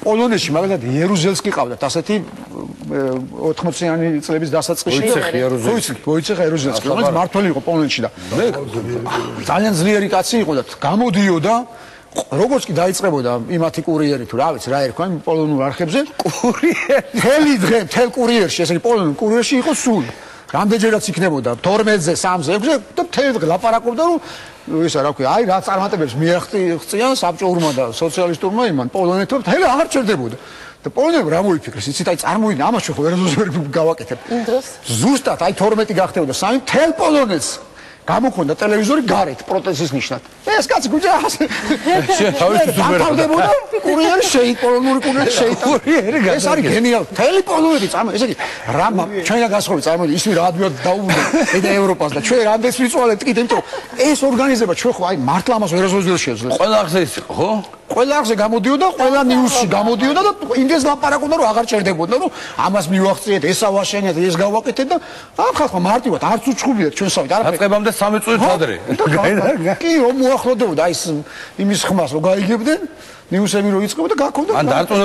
პოლონეთში მაგალითად იერუზელსკი ყავდათ ასეთი 80-იანი წლების დასაწყისში ვოიცეხ იერუზელსკი რომელიც მართველი იყო პოლონეთში და ძალიან ძლიერი კაცი იყო და გამოდიოდა როგორც კი დაიწყებოდა იმათი კურიერი თუ რა ვიცი რა ერქვა პოლონურ არხებზე კურიერი მთელი დღე მთელ კურიერში ესე იგი პოლონურ კურიერში იყო სული რამდენჯერაც იქნებოდა 12-ზე 3-ზე 6-ზე და მთელი დღე ლაპარაკობდა რომ ისა რა ქვია აი რა წარმატებებს მიაღწიან საბჭოურმა და სოციალისტურმა იმან პოლონეთმა მთელი აღარ ჩერდებოდა და პოლონეთმა რა მოიფიქრეს იცით აი წარმოვიდნენ ამას ხო ეროვნულ გავაკეთებ ზუსტად აი 12 გახდებოდა 3 მთელ პოლონეთს გამოქონდა ტელევიზორი გარეთ პროტესტის ნიშნად. ეს კაცი გუჯა დამთავრდებოდა კურიერი პოლონური კურიერი კურიერი ეს არის გენიალური. მთელი პოლონეთი წამო ესე იგი რა ჩვენგან გასხოვი წარმოიდგინე ისინი რა ადვილად დაუბრუნდნენ და ევროპას და ჩვენ რამდენს ვიწვალეთ კიდე იმიტომ ეს ორგანიზება ჩვენ ხო აი მართლა ამას ვერ შეძლებს. ყველა ახზე ის იყო ხო? ყველა ახზე გამოდიოდა, ყველა ნიუსში გამოდიოდა და იმდეს ლაპარაკობდა რომ აღარ ჭერდებოდა რომ ამას მივახციეთ, ესა ვაშენეთ, ეს გავაკეთეთ და ამ ხალხმა მარტივად არც უჩხუბიათ ჩვენსავით არაფერი. დაწყებამდე 3 წუთით ადრე. კი რომ მოახლოვდებოდა აი იმის ხმას რომ გაიგებდნენ, ნიუსები რომ იწყებოდა გაქონდა. ან დარწმუნებული